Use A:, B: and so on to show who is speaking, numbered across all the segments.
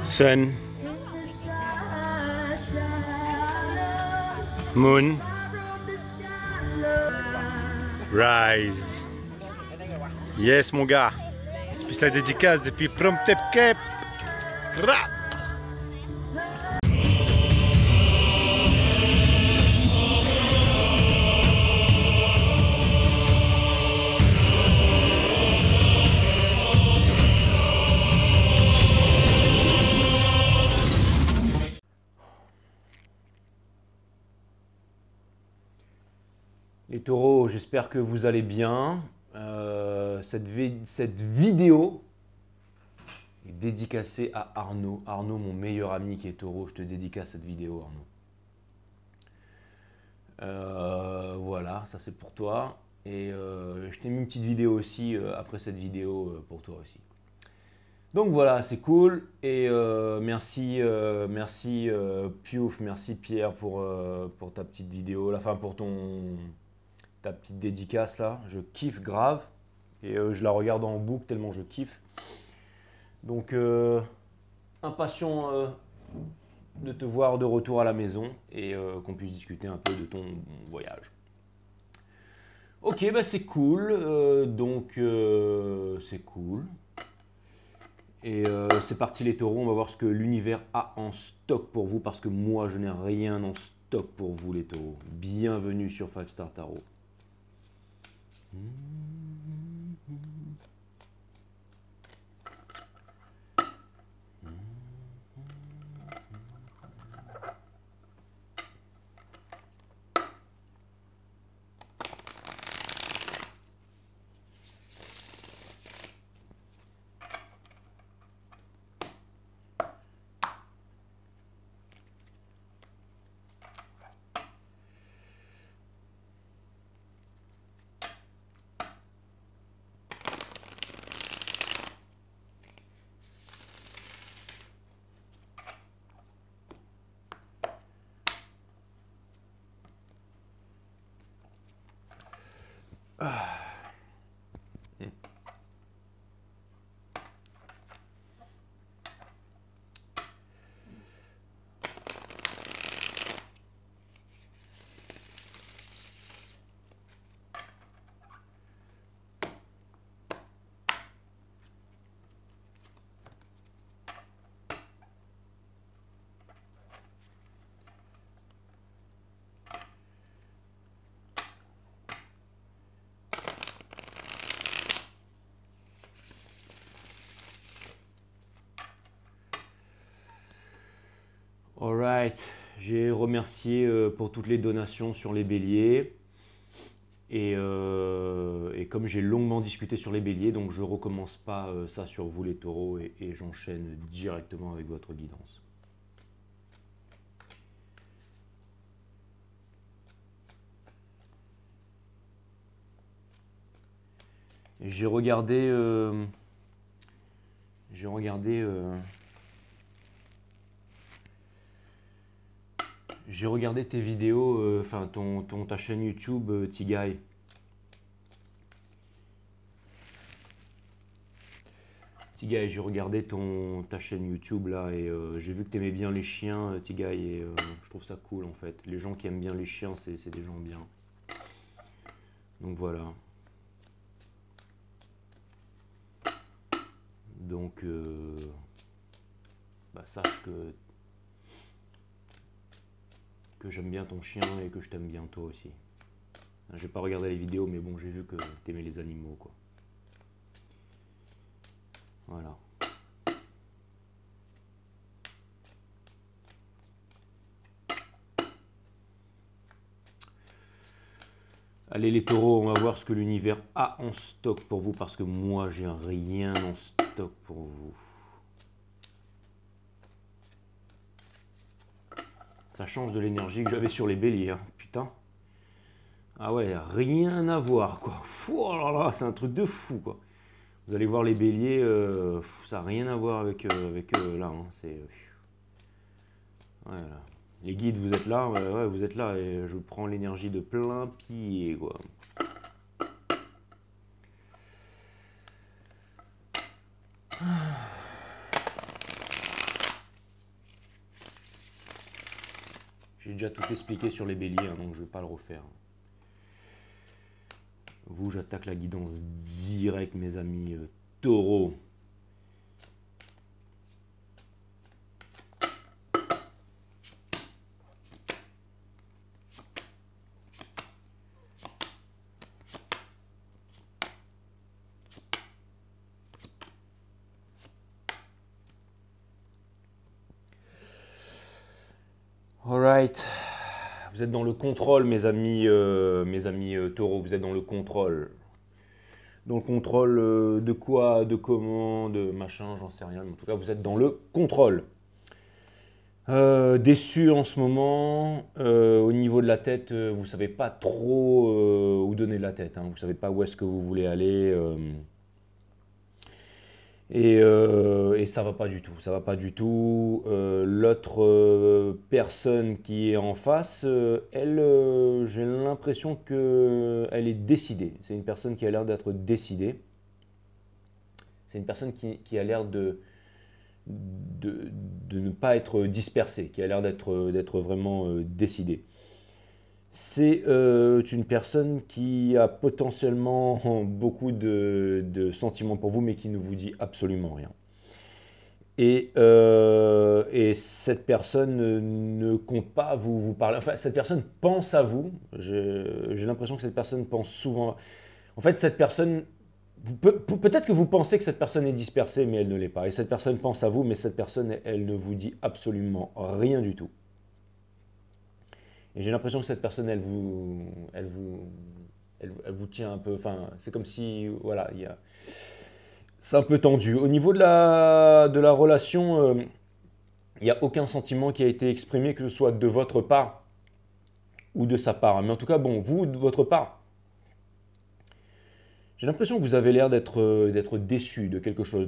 A: Sun, Moon, Rise. Yes mon gars, spéciale dédicace depuis Promtep Cape.
B: Les taureaux, j'espère que vous allez bien. Cette vidéo est dédicacée à Arnaud. Arnaud, mon meilleur ami qui est taureau, je te dédicace cette vidéo, Arnaud. Voilà, ça c'est pour toi. Et je t'ai mis une petite vidéo aussi après cette vidéo pour toi aussi. Donc voilà, c'est cool. Et merci Piouf, merci Pierre pour ta petite vidéo, enfin pour ta petite dédicace là, je kiffe grave et je la regarde en boucle tellement je kiffe. Donc impatient de te voir de retour à la maison et qu'on puisse discuter un peu de ton voyage. Ok, bah c'est cool, c'est cool. Et c'est parti les taureaux, on va voir ce que l'univers a en stock pour vous parce que moi je n'ai rien en stock pour vous les taureaux. Bienvenue sur 5 Star Tarot. Alright, j'ai remercié pour toutes les donations sur les béliers et comme j'ai longuement discuté sur les béliers, donc je recommence pas ça sur vous les taureaux et j'enchaîne directement avec votre guidance. J'ai regardé tes vidéos, enfin ta chaîne YouTube, Tigay. Tigay, j'ai regardé ta chaîne YouTube là et j'ai vu que tu aimais bien les chiens, Tigay, et je trouve ça cool en fait. Les gens qui aiment bien les chiens, c'est des gens bien. Donc voilà. Donc, sache que j'aime bien ton chien et que je t'aime bien toi aussi. J'ai pas regardé les vidéos, mais bon, j'ai vu que t'aimais les animaux, quoi. Voilà. Allez les taureaux, on va voir ce que l'univers a en stock pour vous, parce que moi, j'ai rien en stock pour vous. Ça change de l'énergie que j'avais sur les béliers, hein. Putain. Ah ouais, rien à voir, quoi. Oh là là, c'est un truc de fou, quoi. Vous allez voir les béliers, ça n'a rien à voir avec là. Hein. Voilà. Les guides, vous êtes là, ouais, vous êtes là, et je prends l'énergie de plein pied, quoi. J'ai déjà tout expliqué sur les béliers, hein, donc je ne vais pas le refaire. Vous, j'attaque la guidance directe, mes amis taureaux. Alright, vous êtes dans le contrôle, mes amis taureaux, vous êtes dans le contrôle. Dans le contrôle de quoi, de comment, de machin, j'en sais rien. Mais en tout cas, vous êtes dans le contrôle. Déçu en ce moment, au niveau de la tête, vous ne savez pas trop où donner la tête. Hein, vous ne savez pas où est-ce que vous voulez aller. Et ça va pas du tout, ça va pas du tout. L'autre personne qui est en face, elle, j'ai l'impression qu'elle est décidée. C'est une personne qui a l'air d'être décidée. C'est une personne qui a l'air de ne pas être dispersée, qui a l'air d'être vraiment décidée. C'est une personne qui a potentiellement beaucoup de sentiments pour vous, mais qui ne vous dit absolument rien. Et cette personne ne compte pas vous parler. Enfin, cette personne pense à vous. J'ai l'impression que cette personne pense souvent. En fait, cette personne, peut-être que vous pensez que cette personne est dispersée, mais elle ne l'est pas. Et cette personne pense à vous, mais cette personne, elle ne vous dit absolument rien du tout. Et j'ai l'impression que cette personne, elle vous tient un peu. Enfin, c'est comme si, voilà, c'est un peu tendu. Au niveau de la relation, il n'y a aucun sentiment qui a été exprimé, que ce soit de votre part ou de sa part. Mais en tout cas, bon, vous, de votre part, j'ai l'impression que vous avez l'air d'être déçu de quelque chose,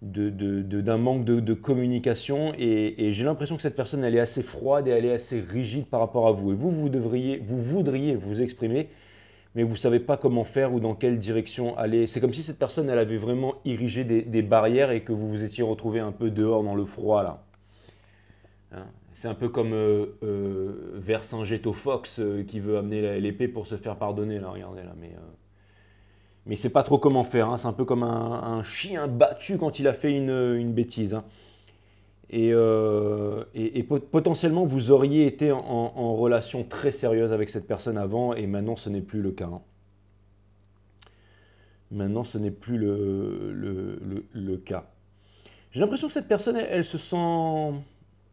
B: d'un manque de communication, et j'ai l'impression que cette personne, elle est assez froide et elle est assez rigide par rapport à vous. Et vous voudriez vous exprimer, mais vous ne savez pas comment faire ou dans quelle direction aller. C'est comme si cette personne, elle avait vraiment érigé des barrières et que vous vous étiez retrouvé un peu dehors dans le froid là. Hein, c'est un peu comme Vercingétorix qui veut amener l'épée pour se faire pardonner là, regardez là, mais c'est pas trop comment faire, hein. C'est un peu comme un chien battu quand il a fait une bêtise. Hein. Et potentiellement, vous auriez été en relation très sérieuse avec cette personne avant, et maintenant, ce n'est plus le cas. Hein. Maintenant, ce n'est plus le cas. J'ai l'impression que cette personne, elle se sent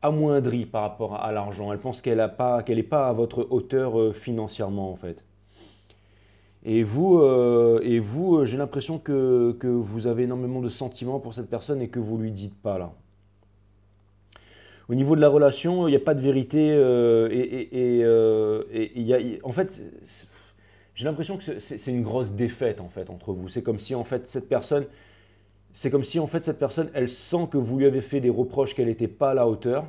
B: amoindrie par rapport à l'argent. Elle pense qu'elle n'est pas à votre hauteur financièrement, en fait. Et vous, j'ai l'impression que vous avez énormément de sentiments pour cette personne et que vous ne lui dites pas là. Au niveau de la relation, il n'y a pas de vérité en fait, j'ai l'impression que c'est une grosse défaite en fait entre vous. C'est comme si en fait cette personne, elle sent que vous lui avez fait des reproches qu'elle n'était pas à la hauteur.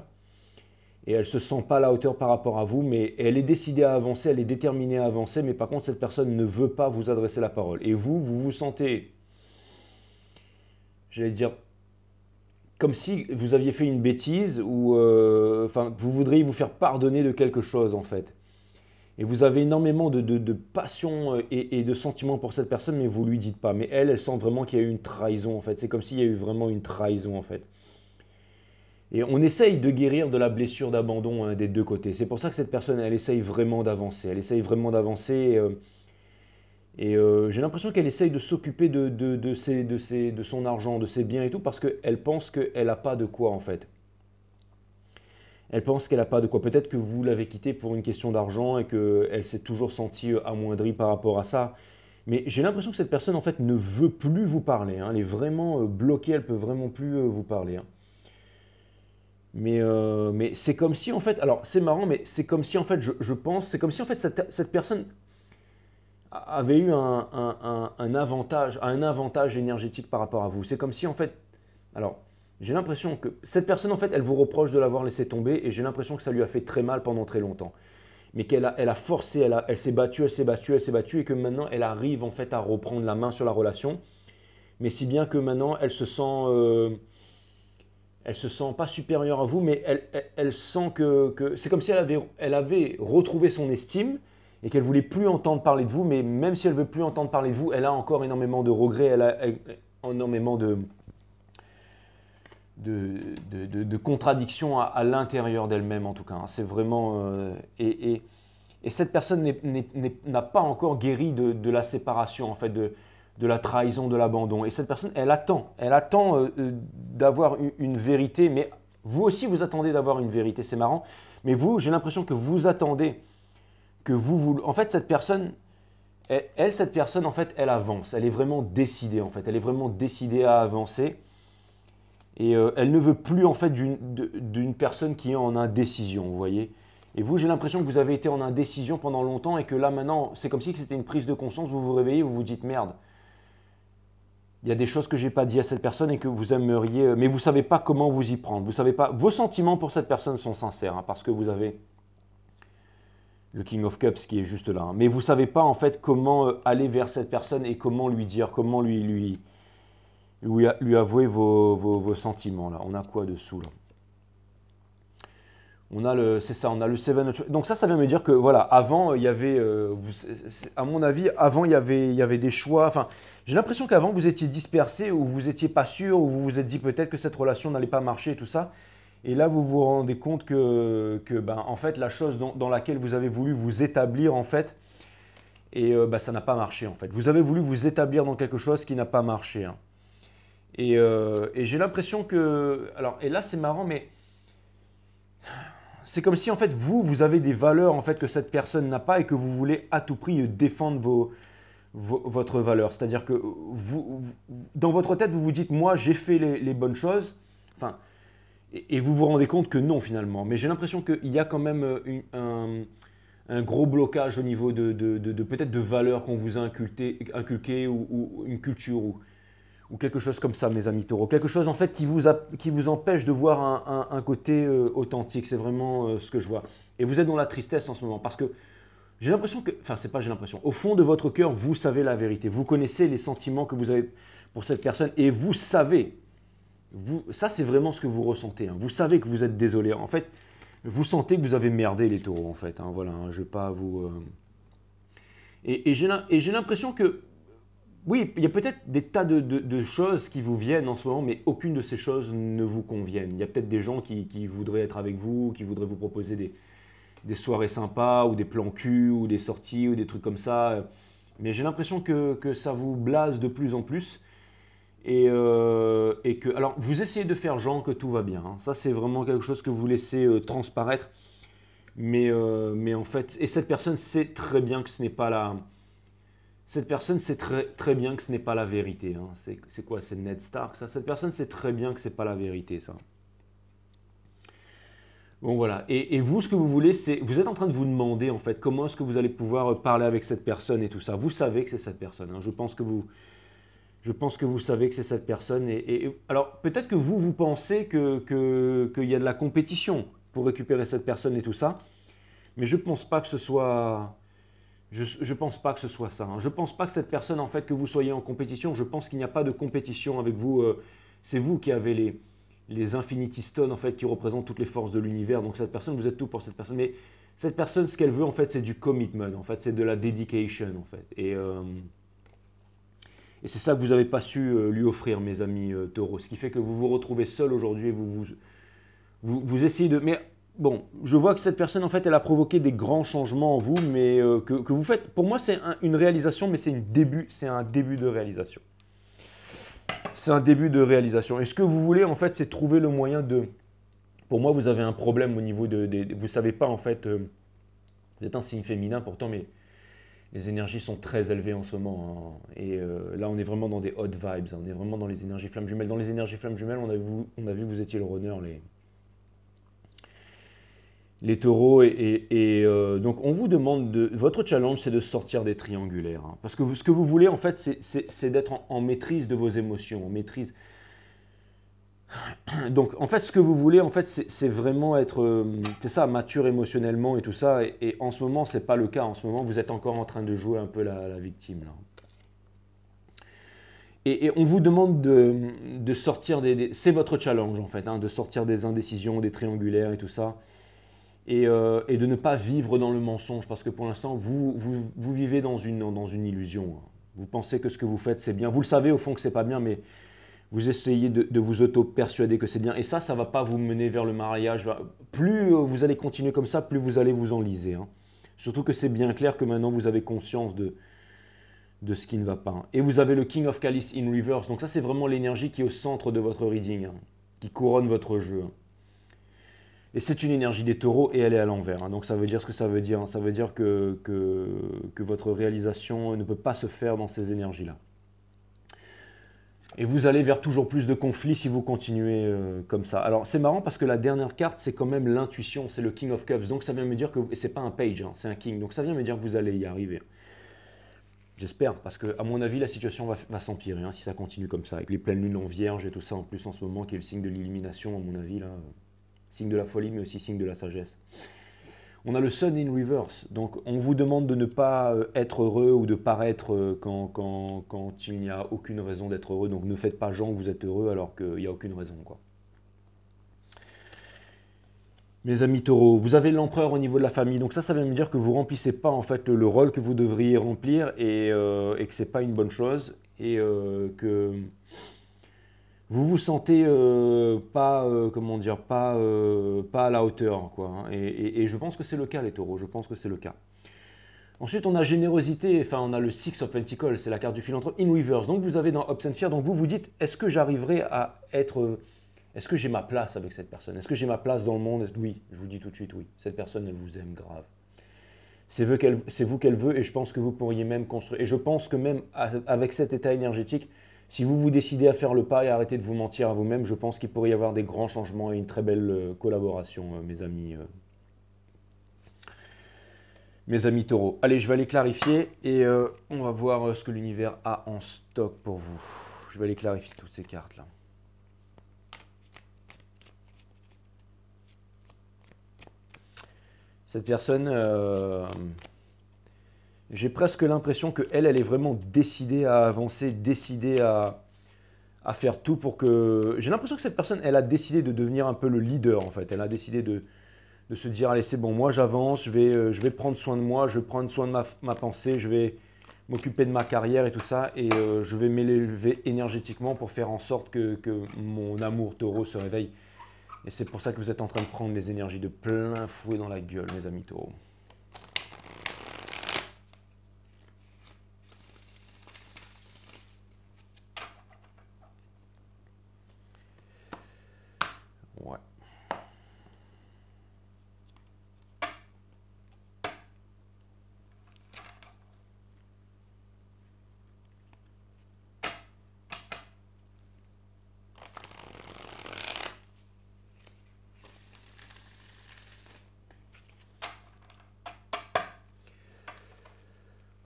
B: Et elle ne se sent pas à la hauteur par rapport à vous, mais elle est décidée à avancer, elle est déterminée à avancer, mais par contre, cette personne ne veut pas vous adresser la parole. Et vous vous sentez, j'allais dire, comme si vous aviez fait une bêtise, ou vous voudriez vous faire pardonner de quelque chose, en fait. Et vous avez énormément de passion et de sentiments pour cette personne, mais vous ne lui dites pas. Mais elle sent vraiment qu'il y a eu une trahison, en fait. C'est comme s'il y a eu vraiment une trahison, en fait. Et on essaye de guérir de la blessure d'abandon des deux côtés. C'est pour ça que cette personne, elle essaye vraiment d'avancer. Elle essaye vraiment d'avancer. J'ai l'impression qu'elle essaye de s'occuper de son argent, de ses biens et tout, parce qu'elle pense qu'elle n'a pas de quoi, en fait. Elle pense qu'elle n'a pas de quoi. Peut-être que vous l'avez quittée pour une question d'argent et qu'elle s'est toujours sentie amoindrie par rapport à ça. Mais j'ai l'impression que cette personne, en fait, ne veut plus vous parler. Hein. Elle est vraiment bloquée, elle ne peut vraiment plus vous parler. Hein. Mais c'est comme si en fait, alors c'est marrant, mais c'est comme si en fait, je pense, c'est comme si en fait cette personne avait eu un avantage énergétique par rapport à vous. C'est comme si en fait, alors j'ai l'impression que cette personne en fait, elle vous reproche de l'avoir laissé tomber et j'ai l'impression que ça lui a fait très mal pendant très longtemps. Mais elle a forcé, elle s'est battue et que maintenant elle arrive en fait à reprendre la main sur la relation. Mais si bien que maintenant elle se sent elle se sent pas supérieure à vous, mais elle sent que c'est comme si elle avait retrouvé son estime et qu'elle voulait plus entendre parler de vous, mais même si elle veut plus entendre parler de vous, elle a encore énormément de regrets, elle a énormément de contradictions à l'intérieur d'elle-même en tout cas. C'est vraiment... et cette personne n'a pas encore guéri de la séparation, en fait, de la trahison, de l'abandon. Et cette personne, elle attend d'avoir une vérité, mais vous aussi, vous attendez d'avoir une vérité. C'est marrant, mais vous, j'ai l'impression que vous attendez, en fait, cette personne, cette personne, en fait, elle avance. Elle est vraiment décidée, en fait. Elle est vraiment décidée à avancer. Et elle ne veut plus, en fait, d'une personne qui est en indécision, vous voyez. Et vous, j'ai l'impression que vous avez été en indécision pendant longtemps et que là, maintenant, c'est comme si c'était une prise de conscience. Vous vous réveillez, vous vous dites, merde, il y a des choses que je n'ai pas dit à cette personne et que vous aimeriez, mais vous ne savez pas comment vous y prendre. Vous savez pas, vos sentiments pour cette personne sont sincères, hein, parce que vous avez le King of Cups qui est juste là. Hein, mais vous ne savez pas, en fait, comment aller vers cette personne et comment lui dire, comment lui avouer vos sentiments. Là. On a quoi dessous là? On a le, c'est ça, on a le Seven of... Donc ça vient me dire que voilà, avant il y avait, à mon avis, avant il y avait des choix. Enfin, j'ai l'impression qu'avant vous étiez dispersé ou vous étiez pas sûr ou vous vous êtes dit peut-être que cette relation n'allait pas marcher et tout ça. Et là vous vous rendez compte que ben, en fait la chose dans laquelle vous avez voulu vous établir en fait, et ben, ça n'a pas marché en fait. Vous avez voulu vous établir dans quelque chose qui n'a pas marché. Hein. Et j'ai l'impression que, alors et là c'est marrant mais c'est comme si en fait vous avez des valeurs en fait que cette personne n'a pas et que vous voulez à tout prix défendre votre valeur. C'est-à-dire que dans votre tête, vous vous dites moi j'ai fait les bonnes choses, enfin, et vous vous rendez compte que non finalement. Mais j'ai l'impression qu'il y a quand même un gros blocage au niveau de peut-être de valeurs qu'on vous a inculquées ou une culture ou quelque chose comme ça, mes amis taureaux. Quelque chose en fait qui vous empêche de voir un côté authentique. C'est vraiment ce que je vois. Et vous êtes dans la tristesse en ce moment parce que j'ai l'impression que, enfin c'est pas j'ai l'impression, au fond de votre cœur, vous savez la vérité. Vous connaissez les sentiments que vous avez pour cette personne et vous savez, ça c'est vraiment ce que vous ressentez. Hein. Vous savez que vous êtes désolé. En fait, vous sentez que vous avez merdé les taureaux en fait. Hein. Voilà, hein, je ne vais pas vous... Et j'ai l'impression que oui, il y a peut-être des tas de choses qui vous viennent en ce moment, mais aucune de ces choses ne vous conviennent. Il y a peut-être des gens qui voudraient être avec vous, qui voudraient vous proposer des soirées sympas, ou des plans cul, ou des sorties, ou des trucs comme ça. Mais j'ai l'impression que ça vous blase de plus en plus. Et que, alors, vous essayez de faire genre que tout va bien. Hein. Ça, c'est vraiment quelque chose que vous laissez transparaître. Mais en fait, et cette personne sait très bien que ce n'est pas la... Cette personne sait très bien que ce n'est pas la vérité. Hein. C'est quoi? C'est Ned Stark, ça? Cette personne sait très bien que ce n'est pas la vérité, ça. Bon, voilà. Et vous, ce que vous voulez, c'est... Vous êtes en train de vous demander, en fait, comment est-ce que vous allez pouvoir parler avec cette personne et tout ça. Vous savez que c'est cette personne. Hein. Je pense que vous savez que c'est cette personne. Alors, peut-être que vous pensez qu'il y a de la compétition pour récupérer cette personne et tout ça. Mais je ne pense pas que ce soit... Je pense pas que ce soit ça. Hein. Je pense pas que cette personne, en fait, que vous soyez en compétition, je pense qu'il n'y a pas de compétition avec vous. C'est vous qui avez les Infinity Stones, en fait, qui représentent toutes les forces de l'univers. Donc cette personne, vous êtes tout pour cette personne. Mais cette personne, ce qu'elle veut, en fait, c'est du commitment. En fait, c'est de la dedication, en fait. Et c'est ça que vous n'avez pas su lui offrir, mes amis taureaux. Ce qui fait que vous vous retrouvez seul aujourd'hui et vous essayez de... Mais bon, je vois que cette personne, en fait, elle a provoqué des grands changements en vous, mais que vous faites... Pour moi, c'est une réalisation, mais c'est un début de réalisation. C'est un début de réalisation. Et ce que vous voulez, en fait, c'est trouver le moyen de... Pour moi, vous avez un problème au niveau vous ne savez pas, en fait... vous êtes un signe féminin, pourtant, mais les énergies sont très élevées en ce moment. Hein. Et là, on est vraiment dans des hot vibes. Hein. On est vraiment dans les énergies flammes jumelles. Dans les énergies flammes jumelles, on a vu que vous étiez le runner, les taureaux, donc on vous demande, votre challenge c'est de sortir des triangulaires. Hein, parce que ce que vous voulez en fait c'est d'être en maîtrise de vos émotions, en maîtrise. Donc en fait ce que vous voulez en fait c'est vraiment être, c'est ça, mature émotionnellement et tout ça. Et en ce moment c'est pas le cas, en ce moment vous êtes encore en train de jouer un peu la victime. Là. Et on vous demande de sortir c'est votre challenge en fait, hein, de sortir des indécisions, des triangulaires et tout ça. Et de ne pas vivre dans le mensonge, parce que pour l'instant, vous vivez dans une illusion. Vous pensez que ce que vous faites, c'est bien. Vous le savez au fond que c'est pas bien, mais vous essayez de vous auto-persuader que c'est bien. Et ça ne va pas vous mener vers le mariage. Plus vous allez continuer comme ça, plus vous allez vous enliser, hein. Surtout que c'est bien clair que maintenant, vous avez conscience de ce qui ne va pas, hein. Et vous avez le King of Chalice in reverse. Donc ça, c'est vraiment l'énergie qui est au centre de votre reading, hein, qui couronne votre jeu, hein. Et c'est une énergie des taureaux et elle est à l'envers, hein. Donc ça veut dire ce que ça veut dire, hein. Ça veut dire que votre réalisation ne peut pas se faire dans ces énergies-là. Et vous allez vers toujours plus de conflits si vous continuez comme ça. Alors c'est marrant parce que la dernière carte, c'est quand même l'intuition, c'est le King of Cups. Donc ça vient me dire que, et c'est pas un page, hein, c'est un king. Donc ça vient me dire que vous allez y arriver. J'espère, parce que à mon avis, la situation va s'empirer, hein, si ça continue comme ça, avec les pleines lunes en vierge et tout ça en plus en ce moment, qui est le signe de l'illumination, à mon avis, là. Signe de la folie, mais aussi signe de la sagesse. On a le Sun in reverse, donc on vous demande de ne pas être heureux ou de paraître quand il n'y a aucune raison d'être heureux. Donc ne faites pas genre que vous êtes heureux alors qu'il n'y a aucune raison, quoi. Mes amis taureaux, vous avez l'empereur au niveau de la famille, donc ça veut me dire que vous ne remplissez pas en fait le rôle que vous devriez remplir et que ce n'est pas une bonne chose et que vous vous sentez pas, comment dire, pas à la hauteur, quoi, hein. Et je pense que c'est le cas, les taureaux, je pense que c'est le cas. Ensuite, on a générosité, enfin, on a le Six of Pentacles, c'est la carte du philanthrope in reverse. Donc, vous avez dans Hopes and Fear, donc vous vous dites, est-ce que j'arriverai à être, est-ce que j'ai ma place avec cette personne? Est-ce que j'ai ma place dans le monde? Oui, je vous dis tout de suite, oui. Cette personne, elle vous aime grave. C'est vous qu'elle veut et je pense que vous pourriez même construire. Et je pense que même avec cet état énergétique, si vous vous décidez à faire le pas et à arrêter de vous mentir à vous-même, je pense qu'il pourrait y avoir des grands changements et une très belle collaboration, mes amis taureaux. Allez, je vais aller clarifier et on va voir ce que l'univers a en stock pour vous. Je vais aller clarifier toutes ces cartes-là. Cette personne, j'ai presque l'impression qu'elle est vraiment décidée à avancer, décidée à faire tout pour que... J'ai l'impression que cette personne, elle a décidé de devenir un peu le leader en fait. Elle a décidé de se dire, allez c'est bon, moi j'avance, je vais prendre soin de moi, je vais prendre soin de ma pensée, je vais m'occuper de ma carrière et tout ça, et je vais m'élever énergétiquement pour faire en sorte que mon amour taureau se réveille. Et c'est pour ça que vous êtes en train de prendre les énergies de plein fouet dans la gueule, mes amis taureaux. Ouais.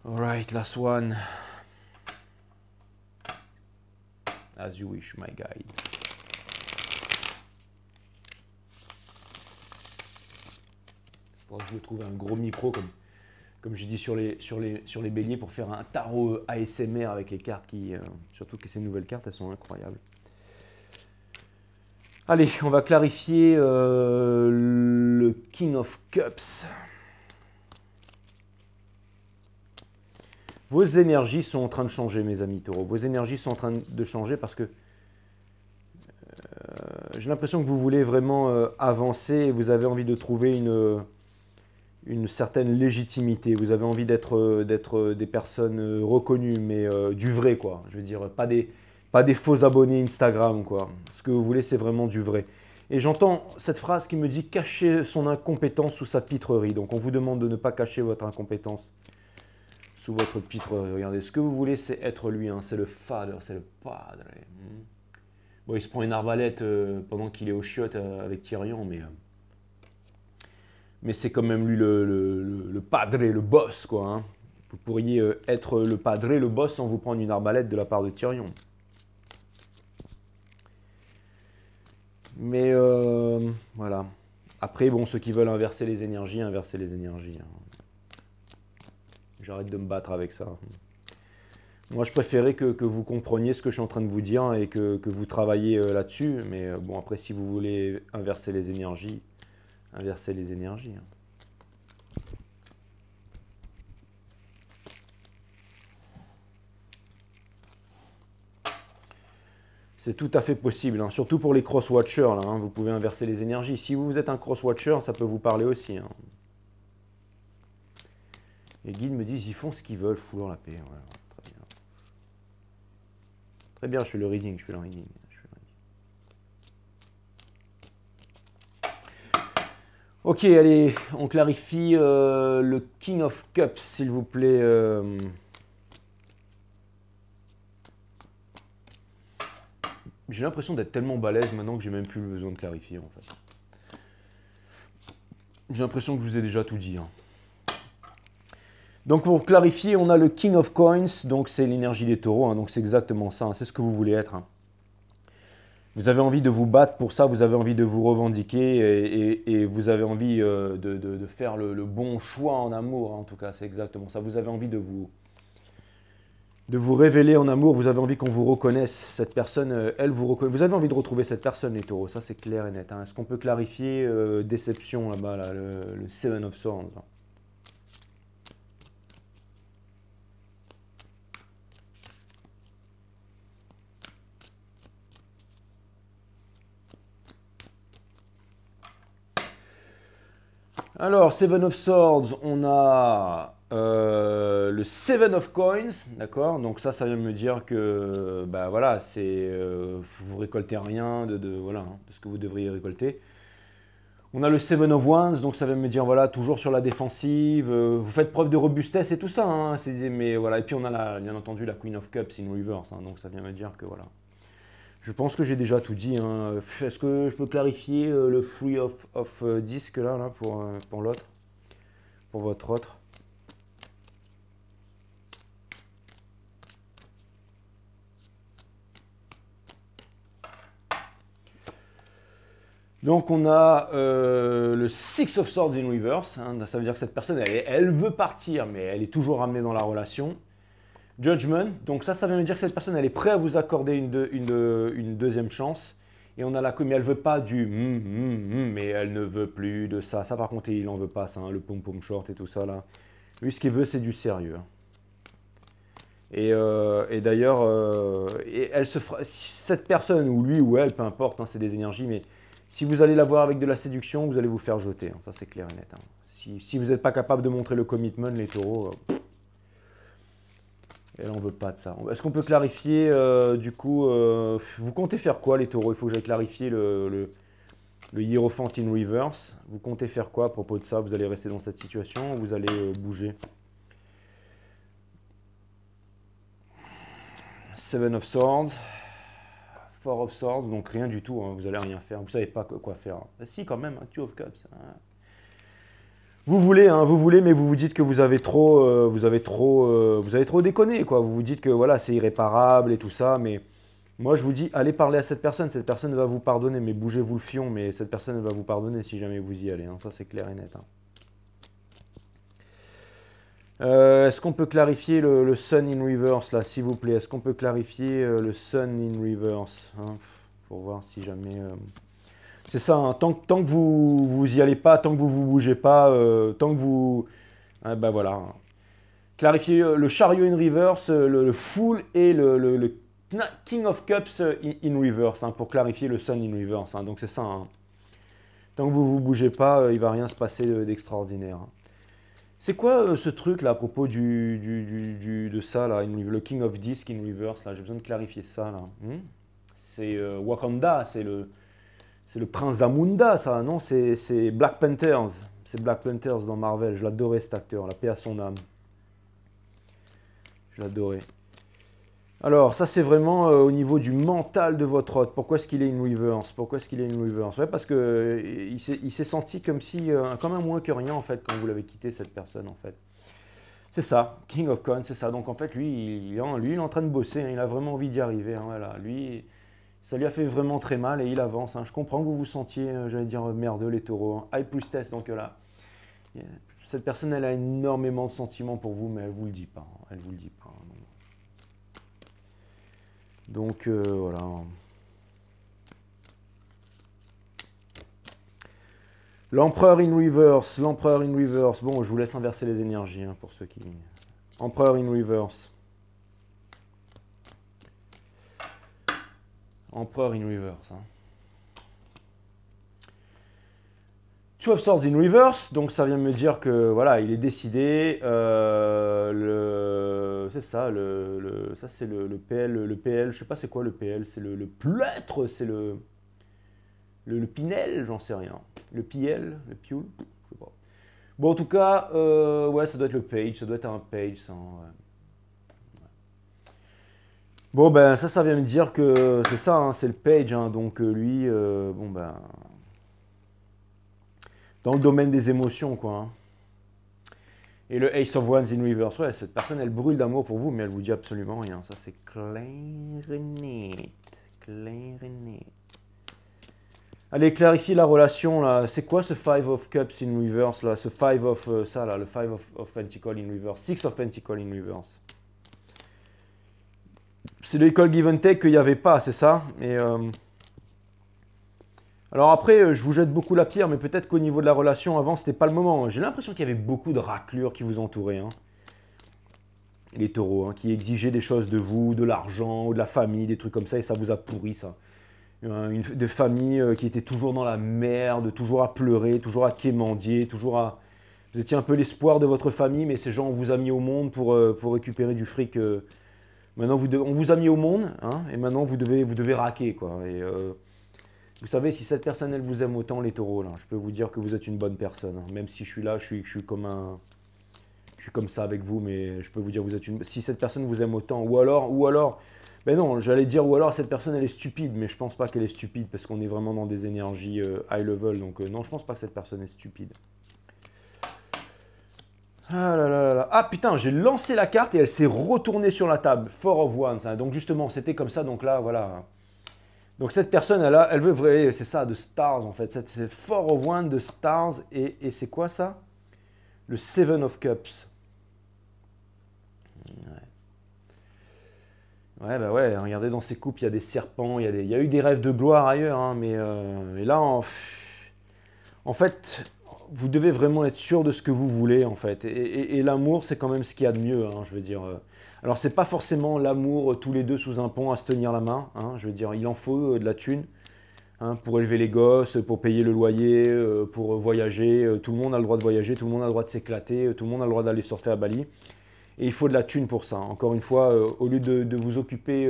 B: Alright, last one. As you wish, my guide. Faudrait que je me trouve un gros micro comme j'ai dit sur les béliers pour faire un tarot ASMR avec les cartes qui... surtout que ces nouvelles cartes, elles sont incroyables. Allez, on va clarifier le King of Cups. Vos énergies sont en train de changer, mes amis taureaux. Vos énergies sont en train de changer parce que j'ai l'impression que vous voulez vraiment avancer et vous avez envie de trouver une certaine légitimité. Vous avez envie d'être des personnes reconnues, mais du vrai, quoi. Je veux dire, pas des faux abonnés Instagram, quoi. Ce que vous voulez, c'est vraiment du vrai. Et j'entends cette phrase qui me dit « cacher son incompétence sous sa pitrerie ». Donc on vous demande de ne pas cacher votre incompétence sous votre pitrerie. Regardez, ce que vous voulez, c'est être lui, hein. C'est le father, c'est le padre. Bon, il se prend une arbalète pendant qu'il est au chiottes avec Tyrion, mais c'est quand même lui le padre, le boss, quoi, hein. Vous pourriez être le padre, le boss, sans vous prendre une arbalète de la part de Tyrion. Mais voilà. Après, bon, ceux qui veulent inverser les énergies, hein. J'arrête de me battre avec ça. Moi, je préférais que vous compreniez ce que je suis en train de vous dire et que vous travaillez là-dessus. Mais bon, après, si vous voulez inverser les énergies, inverser les énergies. Hein. C'est tout à fait possible, hein. Surtout pour les cross-watchers, là, hein. Vous pouvez inverser les énergies. Si vous êtes un cross-watcher, ça peut vous parler aussi. Hein. Les guides me disent, ils font ce qu'ils veulent, foulant la paix. Ouais, très bien. Très bien, je fais le reading, je fais le reading. Ok, allez, on clarifie le King of Cups, s'il vous plaît. J'ai l'impression d'être tellement balèze maintenant que j'ai même plus besoin de clarifier, en fait. J'ai l'impression que je vous ai déjà tout dit. Hein. Donc pour clarifier, on a le King of Coins, donc c'est l'énergie des taureaux, hein, donc c'est exactement ça, hein, c'est ce que vous voulez être. Hein. Vous avez envie de vous battre pour ça, vous avez envie de vous revendiquer et vous avez envie de faire le bon choix en amour, hein, en tout cas, c'est exactement ça. Vous avez envie de vous révéler en amour, vous avez envie qu'on vous reconnaisse. Cette personne, elle vous reconnaît. Vous avez envie de retrouver cette personne, les taureaux, ça c'est clair et net. Hein. Est-ce qu'on peut clarifier déception là-bas, là, le Seven of Swords là. Alors, Seven of Swords, on a le Seven of Coins, d'accord? Donc ça vient me dire que, bah voilà, vous récoltez rien voilà, hein, de ce que vous devriez récolter. On a le Seven of Wands, donc ça vient me dire, voilà, toujours sur la défensive, vous faites preuve de robustesse et tout ça, hein, mais voilà. Et puis on a bien entendu la Queen of Cups in reverse, hein, donc ça vient me dire que voilà. Je pense que j'ai déjà tout dit. Hein. Est-ce que je peux clarifier le Free of Disc là pour l'autre, pour votre autre? Donc on a le Six of Swords in Reverse. Hein. Ça veut dire que cette personne, elle veut partir, mais elle est toujours ramenée dans la relation. Judgment, donc ça vient me dire que cette personne, elle est prête à vous accorder une deuxième chance. Et on a la mais elle veut pas du mais elle ne veut plus de ça. Ça par contre, il en veut pas, ça, hein, le pom-pom short et tout ça là. Lui, ce qu'il veut, c'est du sérieux. Et d'ailleurs, elle se fera, cette personne, ou lui ou elle, peu importe, hein, c'est des énergies, mais si vous allez la voir avec de la séduction, vous allez vous faire jeter. Hein, ça, c'est clair et net. Hein. Si vous n'êtes pas capable de montrer le commitment, les taureaux, elle n'en veut pas de ça. Est-ce qu'on peut clarifier, du coup, vous comptez faire quoi, les taureaux? Il faut que j'aille clarifier le Hierophant in reverse. Vous comptez faire quoi à propos de ça? Vous allez rester dans cette situation ou vous allez bouger? Seven of Swords. Four of Swords, donc rien du tout. Hein, vous allez rien faire. Vous savez pas quoi faire. Hein. Si, quand même, hein, Two of Cups. Hein. Vous voulez, mais vous vous dites que vous avez trop déconné, quoi. Vous vous dites que voilà, c'est irréparable et tout ça, mais moi je vous dis, allez parler à cette personne va vous pardonner, mais bougez-vous le fion, mais cette personne va vous pardonner si jamais vous y allez, hein. Ça c'est clair et net. Hein. Est-ce qu'on peut clarifier le Sun in Reverse là, s'il vous plaît? Est-ce qu'on peut clarifier le Sun in Reverse hein, pour voir si jamais... C'est ça, hein, tant que vous y allez pas, tant que vous bougez pas, tant que vous... ben voilà. Clarifier le chariot in reverse, le full et le King of Cups in reverse, hein, pour clarifier le sun in reverse. Hein, donc c'est ça. Hein. Tant que vous bougez pas, il va rien se passer d'extraordinaire. Hein. C'est quoi ce truc là à propos de ça, là, le King of Disc in reverse, là, j'ai besoin de clarifier ça. Là. C'est Wakanda, c'est le prince Zamunda, ça, non? C'est Black Panthers. C'est Black Panthers dans Marvel. Je l'adorais cet acteur, la paix à son âme. Je l'adorais. Alors, ça c'est vraiment au niveau du mental de votre hôte. Pourquoi est-ce qu'il est in reverse? Pourquoi est-ce qu'il est in reverse? Ouais, parce que il s'est senti comme un moins que rien en fait quand vous l'avez quitté cette personne en fait. C'est ça, King of Con, c'est ça. Donc en fait lui, il est en train de bosser. Hein, il a vraiment envie d'y arriver. Hein, voilà, lui. Ça lui a fait vraiment très mal et il avance. Hein. Je comprends que vous vous sentiez, j'allais dire, merdeux les taureaux. Hein. High Priestess, donc là, cette personne, elle a énormément de sentiments pour vous, mais elle vous le dit pas. Hein. Elle vous le dit pas. Hein. Donc voilà. L'empereur in reverse, l'empereur in reverse. Bon, je vous laisse inverser les énergies hein, pour ceux qui... Empereur in reverse. Empereur in reverse. Hein. Two of Swords in reverse, donc ça vient me dire que voilà, il est décidé. C'est ça, ça c'est le PL, le PL, je sais pas c'est quoi le PL, c'est le plâtre, c'est le Pinel, j'en sais rien. Le PL, le Pioul, je sais pas. Bon, en tout cas, ouais, ça doit être le page, ça doit être un page. Ça, ouais. Bon, ben, ça vient me dire que c'est ça, hein, c'est le page, hein, donc lui, bon, ben, dans le domaine des émotions, quoi. Hein. Et le Ace of Wands in reverse, ouais, cette personne, elle brûle d'amour pour vous, mais elle vous dit absolument rien. Ça, c'est clair et net. Clair et net. Allez, clarifier la relation, là. C'est quoi ce Five of Cups in reverse, là? Ce Five of, ça, là, le Five of Pentacle in reverse. Six of Pentacle in reverse. C'est l'école give and take qu'il n'y avait pas, c'est ça? Et, alors après, je vous jette beaucoup la pierre, mais peut-être qu'au niveau de la relation, avant, c'était pas le moment. J'ai l'impression qu'il y avait beaucoup de raclures qui vous entouraient. Hein. Les taureaux, hein, qui exigeaient des choses de vous, de l'argent, ou de la famille, des trucs comme ça, et ça vous a pourri, ça. Des familles qui étaient toujours dans la merde, toujours à pleurer, toujours à quémander, toujours à... Vous étiez un peu l'espoir de votre famille, mais ces gens, on vous a mis au monde pour récupérer du fric. Maintenant, on vous a mis au monde, hein, et maintenant, vous devez raquer, quoi. Et, vous savez, si cette personne, elle vous aime autant, les taureaux, là, je peux vous dire que vous êtes une bonne personne. Hein. Même si je suis là, je suis comme ça avec vous, mais je peux vous dire que vous êtes si cette personne vous aime autant, ou alors, ben non, j'allais dire, ou alors cette personne, elle est stupide, mais je pense pas qu'elle est stupide, parce qu'on est vraiment dans des énergies high level, donc non, je pense pas que cette personne est stupide. Ah là là là là. Ah putain, j'ai lancé la carte et elle s'est retournée sur la table. Four of Wands, hein. Donc justement, c'était comme ça, donc là, voilà. Donc cette personne, elle veut, c'est ça, de Stars en fait. C'est Four of Wands de Stars et c'est quoi ça? Le Seven of Cups. Ouais, bah ouais, regardez dans ces coupes, il y a des serpents, il y a eu des rêves de gloire ailleurs, hein, mais là, en fait, vous devez vraiment être sûr de ce que vous voulez, en fait. Et l'amour, c'est quand même ce qu'il y a de mieux, hein, je veux dire. Alors, c'est pas forcément l'amour tous les deux sous un pont à se tenir la main, hein, je veux dire, il en faut de la thune. Hein, pour élever les gosses, pour payer le loyer, pour voyager. Tout le monde a le droit de voyager, tout le monde a le droit de s'éclater, tout le monde a le droit d'aller surfer à Bali. Et il faut de la thune pour ça. Encore une fois, au lieu de vous occuper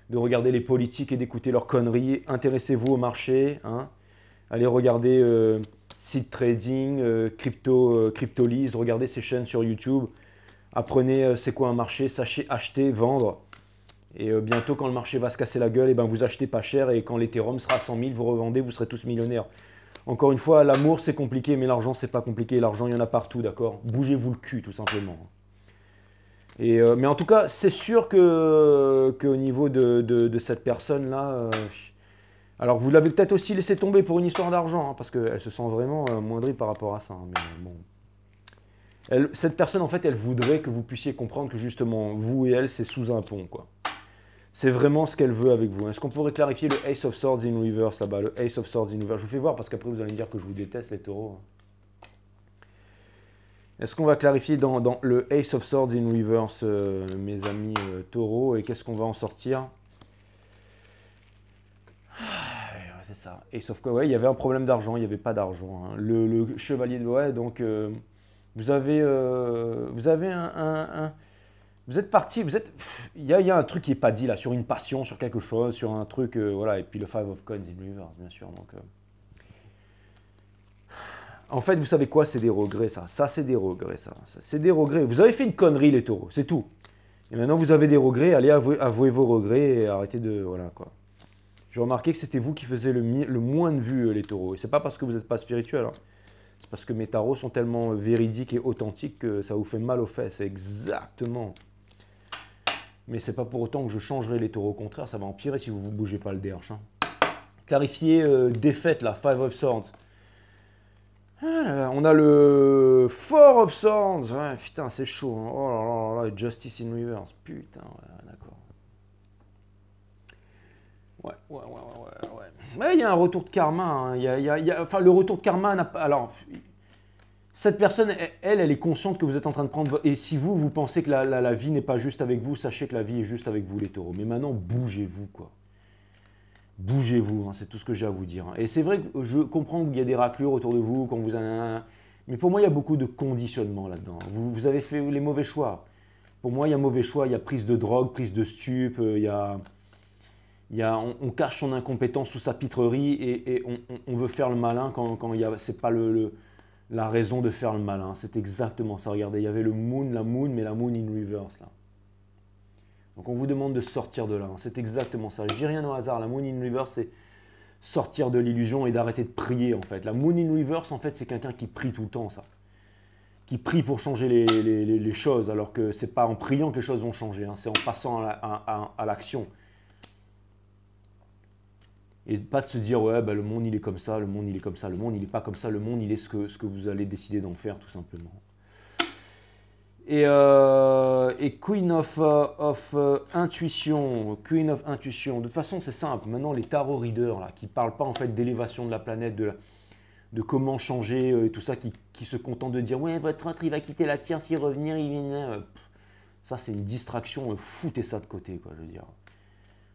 B: de regarder les politiques et d'écouter leurs conneries, intéressez-vous au marché. Hein. Allez regarder Seed Trading, Cryptolise, regardez ces chaînes sur YouTube. Apprenez c'est quoi un marché, sachez acheter, vendre. Et bientôt, quand le marché va se casser la gueule, et ben vous achetez pas cher. Et quand l'Ethereum sera à 100 000, vous revendez, vous serez tous millionnaires. Encore une fois, l'amour, c'est compliqué, mais l'argent, c'est pas compliqué. L'argent, il y en a partout, d'accord? Bougez-vous le cul, tout simplement. Et, mais en tout cas, c'est sûr qu'au niveau de cette personne-là, alors vous l'avez peut-être aussi laissé tomber pour une histoire d'argent, hein, parce qu'elle se sent vraiment moindrie par rapport à ça. Hein, mais bon. Cette personne, en fait, elle voudrait que vous puissiez comprendre que justement, vous et elle, c'est sous un pont, quoi. C'est vraiment ce qu'elle veut avec vous. Est-ce qu'on pourrait clarifier le Ace of Swords in reverse là-bas? Le Ace of Swords in reverse. Je vous fais voir parce qu'après vous allez me dire que je vous déteste les taureaux. Est-ce qu'on va clarifier dans le Ace of Swords in reverse, mes amis taureaux, et qu'est-ce qu'on va en sortir? C'est ça. Ace of... Ouais, il y avait un problème d'argent, il n'y avait pas d'argent. Hein. Le chevalier de... Ouais, donc vous avez un... Vous êtes parti, il y a un truc qui n'est pas dit là, sur une passion, sur quelque chose, sur un truc, voilà, et puis le Five of Coins in reverse, bien sûr. Donc, en fait, vous savez quoi, c'est des regrets, ça. Ça, c'est des regrets, ça. C'est des regrets. Vous avez fait une connerie, les taureaux, c'est tout. Et maintenant, vous avez des regrets, allez avouer vos regrets et arrêtez de... Voilà, quoi. J'ai remarqué que c'était vous qui faisiez le moins de vues, les taureaux. Et c'est pas parce que vous n'êtes pas spirituel, hein. C'est parce que mes tarots sont tellement véridiques et authentiques que ça vous fait mal aux fesses. C'est exactement... Mais c'est pas pour autant que je changerai les taureaux. Au contraire, ça va empirer si vous ne bougez pas le derche. Hein. Clarifier, défaite, là, Five of Swords. Ah là là, on a le Four of Swords. Ouais, putain, c'est chaud. Hein. Oh là là là, Justice in Reverse. Putain, ouais, d'accord. Ouais, il y a un retour de karma. Hein. Enfin, le retour de karma n'a pas. Alors, cette personne, elle est consciente que vous êtes en train de prendre. Et si vous pensez que la vie n'est pas juste avec vous, sachez que la vie est juste avec vous, les taureaux. Mais maintenant, bougez-vous, quoi. Bougez-vous, hein, c'est tout ce que j'ai à vous dire. Hein. Et c'est vrai que je comprends qu'il y a des raclures autour de vous, quand vous avez. Mais pour moi, il y a beaucoup de conditionnement là-dedans. Vous avez fait les mauvais choix. Pour moi, il y a mauvais choix. Il y a prise de drogue, prise de stup, on cache son incompétence sous sa pitrerie et on veut faire le malin quand c'est pas la raison de faire le malin. C'est exactement ça. Regardez, il y avait la moon, mais la moon in reverse là. Donc on vous demande de sortir de là. Hein. C'est exactement ça. Je dis rien au hasard. La moon in reverse, c'est sortir de l'illusion et d'arrêter de prier en fait. La moon in reverse, en fait, c'est quelqu'un qui prie tout le temps, ça. Qui prie pour changer les choses, alors que c'est pas en priant que les choses vont changer. Hein. C'est en passant à l'action. Et pas de se dire, ouais, bah, le monde il est comme ça, le monde il est comme ça, le monde il n'est pas comme ça, le monde il est ce que vous allez décider d'en faire, tout simplement. Et Queen of Intuition, Queen of Intuition, de toute façon c'est simple, maintenant les tarot readers, là, qui ne parlent pas en fait d'élévation de la planète, de comment changer, et tout ça, qui se contentent de dire, ouais, votre autre il va quitter la Tierce, il va revenir, il vient. Ça c'est une distraction, foutez ça de côté, quoi, je veux dire.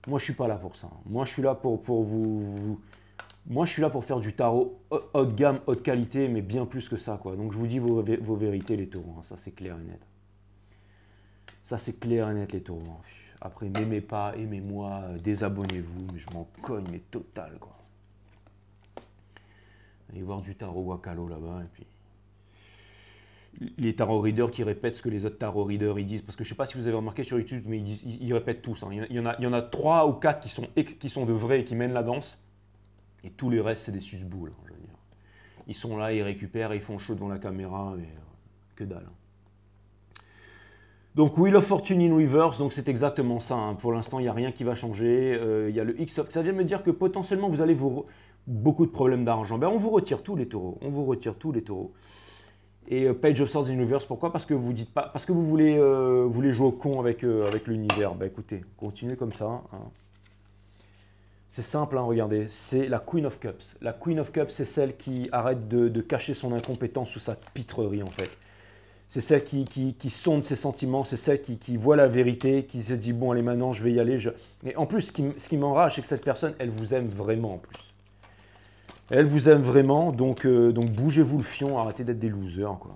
B: Moi, je suis pas là pour ça. Moi, je suis là pour vous. Moi, je suis là pour faire du tarot haut de gamme, haute qualité, mais bien plus que ça, quoi. Donc, je vous dis vos vérités, les taureaux. Hein. Ça, c'est clair et net. Ça, c'est clair et net, les taureaux. Hein. Après, m'aimez pas, aimez-moi, désabonnez-vous, mais je m'en cogne, mais total, quoi. Allez voir du tarot Wakalo là-bas, et puis. Les tarot readers qui répètent ce que les autres tarot readers ils disent, parce que je ne sais pas si vous avez remarqué sur YouTube, mais ils répètent tous. Hein. Il y en a 3 ou 4 qui sont de vrais et qui mènent la danse, et tous les restes c'est des susboules. Hein, je veux dire. Ils sont là, ils récupèrent, ils font chaud devant la caméra, mais que dalle. Hein. Donc Wheel of Fortune in reverse, donc c'est exactement ça. Hein. Pour l'instant, il n'y a rien qui va changer. Il y a le X of, ça vient me dire que potentiellement vous allez beaucoup de problèmes d'argent. Ben, on vous retire tous les taureaux. On vous retire tous les taureaux. Et Page of Swords in Reverse, pourquoi? Parce que vous dites pas, parce que vous voulez jouer au con avec l'univers. Bah écoutez, continuez comme ça. Hein. C'est simple, hein, regardez, c'est la Queen of Cups. La Queen of Cups, c'est celle qui arrête de cacher son incompétence sous sa pitrerie en fait. C'est celle qui sonde ses sentiments, c'est celle qui voit la vérité, qui se dit bon allez maintenant je vais y aller. Mais en plus, ce qui m'enrage, c'est que cette personne, elle vous aime vraiment en plus. Elle vous aime vraiment, donc bougez-vous le fion, arrêtez d'être des losers, quoi.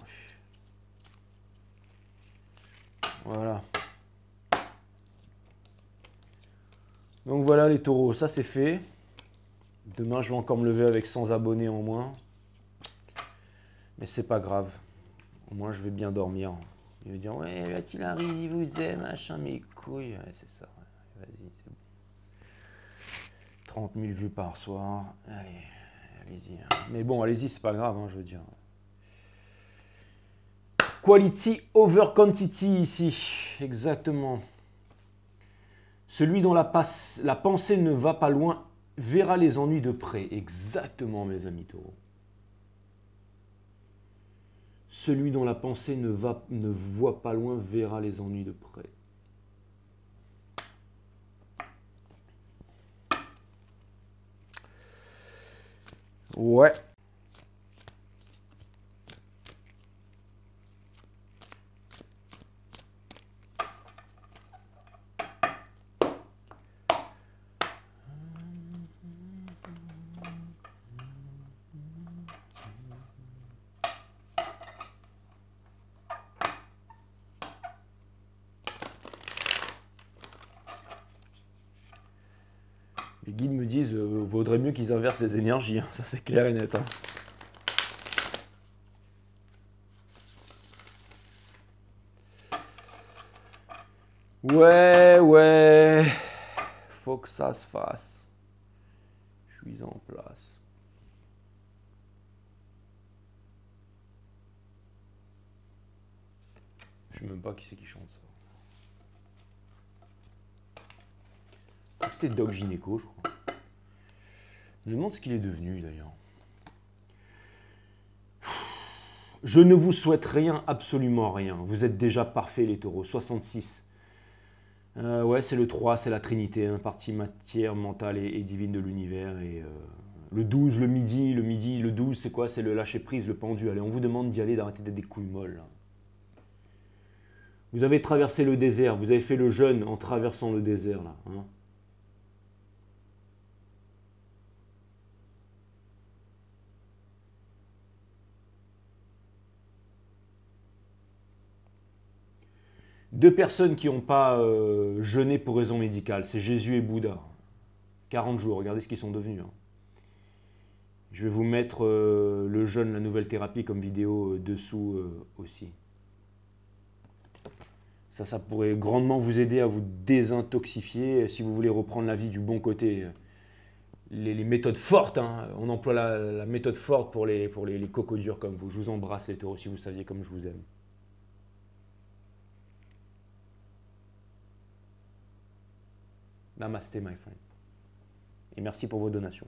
B: Voilà. Donc voilà les taureaux, ça c'est fait. Demain je vais encore me lever avec 100 abonnés en moins. Mais c'est pas grave. Au moins je vais bien dormir. Il va dire ouais, Attilari, il vous aime, machin, mes couilles. Ouais, c'est ça. Vas-y, c'est bon. 30 000 vues par soir. Allez. Allez-y. Mais bon, allez-y, c'est pas grave, hein, je veux dire. Quality over quantity ici, exactement. Celui dont la pensée ne va pas loin verra les ennuis de près. Exactement, mes amis taureaux. Celui dont la pensée ne voit pas loin verra les ennuis de près. Ouais. Les guides me disent vaudrait mieux qu'ils inversent les énergies, hein. Ça c'est clair et net. Hein. Ouais, faut que ça se fasse. Je suis en place. Je sais même pas qui c'est qui chante ça. C'était Doc Gynéco, je crois. Je me demande ce qu'il est devenu d'ailleurs. Je ne vous souhaite rien, absolument rien. Vous êtes déjà parfaits les taureaux. 66. Ouais, c'est le 3, c'est la Trinité, hein, partie matière, mentale et divine de l'univers. Et le 12, le 12, c'est quoi? C'est le lâcher prise, le pendu. Allez, on vous demande d'y aller, d'arrêter d'être des couilles molles, là. Vous avez traversé le désert, vous avez fait le jeûne en traversant le désert, là, hein. Deux personnes qui n'ont pas jeûné pour raison médicale, c'est Jésus et Bouddha. 40 jours, regardez ce qu'ils sont devenus, hein. Je vais vous mettre le jeûne, la nouvelle thérapie comme vidéo dessous aussi. Ça pourrait grandement vous aider à vous désintoxifier si vous voulez reprendre la vie du bon côté. Les méthodes fortes, hein, on emploie la méthode forte pour les cocos durs comme vous. Je vous embrasse les taureaux si vous saviez comme je vous aime. Namasté, my friend. Et merci pour vos donations.